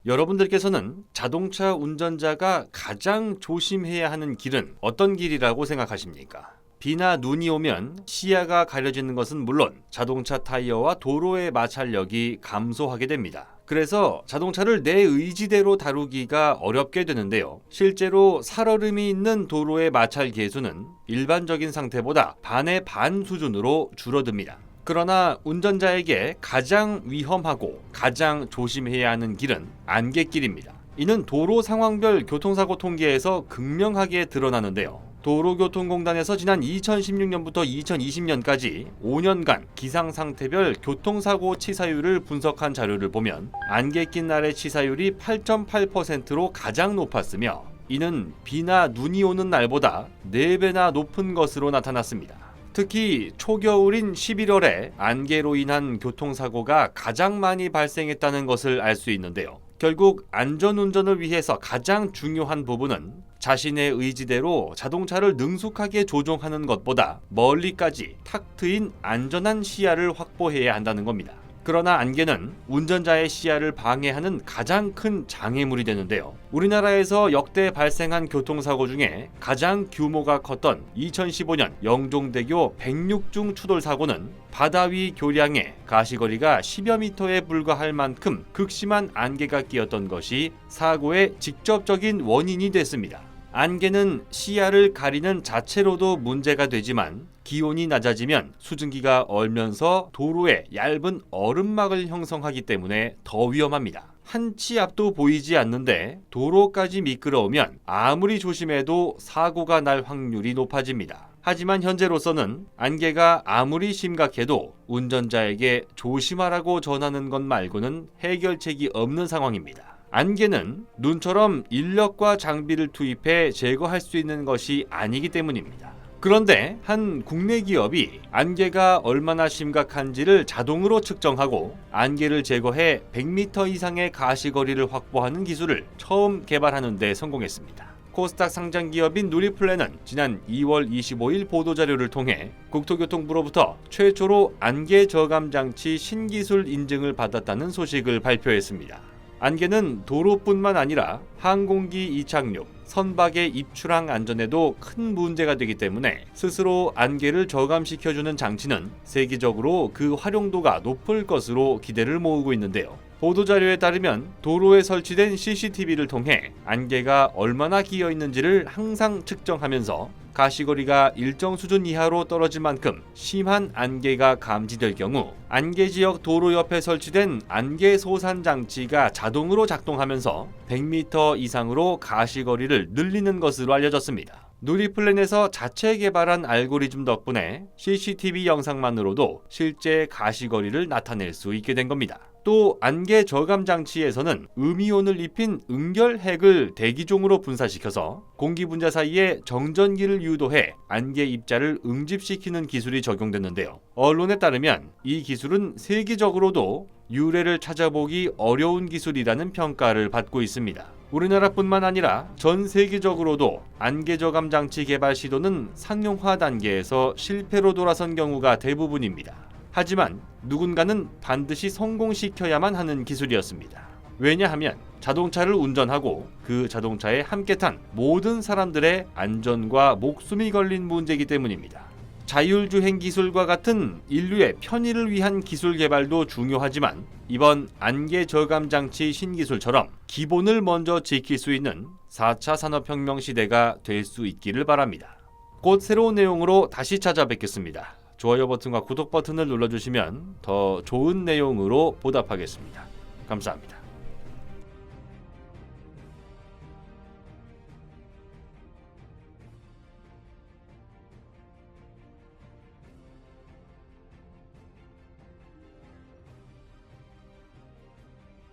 여러분들께서는 자동차 운전자가 가장 조심해야 하는 길은 어떤 길이라고 생각하십니까? 비나 눈이 오면 시야가 가려지는 것은 물론 자동차 타이어와 도로의 마찰력이 감소하게 됩니다. 그래서 자동차를 내 의지대로 다루기가 어렵게 되는데요. 실제로 살얼음이 있는 도로의 마찰 계수는 일반적인 상태보다 반의 반 수준으로 줄어듭니다. 그러나 운전자에게 가장 위험하고 가장 조심해야 하는 길은 안갯길입니다. 이는 도로 상황별 교통사고 통계에서 극명하게 드러나는데요. 도로교통공단에서 지난 2016년부터 2020년까지 5년간 기상상태별 교통사고 치사율을 분석한 자료를 보면 안갯길 날의 치사율이 8.8%로 가장 높았으며 이는 비나 눈이 오는 날보다 4배나 높은 것으로 나타났습니다. 특히 초겨울인 11월에 안개로 인한 교통사고가 가장 많이 발생했다는 것을 알 수 있는데요. 결국 안전운전을 위해서 가장 중요한 부분은 자신의 의지대로 자동차를 능숙하게 조종하는 것보다 멀리까지 탁 트인 안전한 시야를 확보해야 한다는 겁니다. 그러나 안개는 운전자의 시야를 방해하는 가장 큰 장애물이 되는데요. 우리나라에서 역대 발생한 교통사고 중에 가장 규모가 컸던 2015년 영종대교 106중 추돌 사고는 바다 위 교량에 가시거리가 10여 미터에 불과할 만큼 극심한 안개가 끼었던 것이 사고의 직접적인 원인이 됐습니다. 안개는 시야를 가리는 자체로도 문제가 되지만 기온이 낮아지면 수증기가 얼면서 도로에 얇은 얼음막을 형성하기 때문에 더 위험합니다. 한 치 앞도 보이지 않는데 도로까지 미끄러우면 아무리 조심해도 사고가 날 확률이 높아집니다. 하지만 현재로서는 안개가 아무리 심각해도 운전자에게 조심하라고 전하는 것 말고는 해결책이 없는 상황입니다. 안개는 눈처럼 인력과 장비를 투입해 제거할 수 있는 것이 아니기 때문입니다. 그런데 한 국내 기업이 안개가 얼마나 심각한지를 자동으로 측정하고 안개를 제거해 100m 이상의 가시거리를 확보하는 기술을 처음 개발하는 데 성공했습니다. 코스닥 상장 기업인 누리플랜은 지난 2월 25일 보도자료를 통해 국토교통부로부터 최초로 안개 저감 장치 신기술 인증을 받았다는 소식을 발표했습니다. 안개는 도로뿐만 아니라 항공기 이착륙, 선박의 입출항 안전에도 큰 문제가 되기 때문에 스스로 안개를 저감시켜주는 장치는 세계적으로 그 활용도가 높을 것으로 기대를 모으고 있는데요. 보도자료에 따르면 도로에 설치된 CCTV를 통해 안개가 얼마나 끼어 있는지를 항상 측정하면서 가시거리가 일정 수준 이하로 떨어질 만큼 심한 안개가 감지될 경우 안개 지역 도로 옆에 설치된 안개 소산 장치가 자동으로 작동하면서 100m 이상으로 가시거리를 늘리는 것으로 알려졌습니다. 누리플랜에서 자체 개발한 알고리즘 덕분에 CCTV 영상만으로도 실제 가시거리를 나타낼 수 있게 된 겁니다. 또 안개 저감 장치에서는 음이온을 입힌 응결핵을 대기종으로 분사시켜서 공기 분자 사이에 정전기를 유도해 안개 입자를 응집시키는 기술이 적용됐는데요. 언론에 따르면 이 기술은 세계적으로도 유래를 찾아보기 어려운 기술이라는 평가를 받고 있습니다. 우리나라뿐만 아니라 전 세계적으로도 안개 저감 장치 개발 시도는 상용화 단계에서 실패로 돌아선 경우가 대부분입니다. 하지만 누군가는 반드시 성공시켜야만 하는 기술이었습니다. 왜냐하면 자동차를 운전하고 그 자동차에 함께 탄 모든 사람들의 안전과 목숨이 걸린 문제이기 때문입니다. 자율주행 기술과 같은 인류의 편의를 위한 기술 개발도 중요하지만 이번 안개 저감 장치 신기술처럼 기본을 먼저 지킬 수 있는 4차 산업혁명 시대가 될 수 있기를 바랍니다. 곧 새로운 내용으로 다시 찾아뵙겠습니다. 좋아요 버튼과 구독 버튼을 눌러주시면 더 좋은 내용으로 보답하겠습니다. 감사합니다.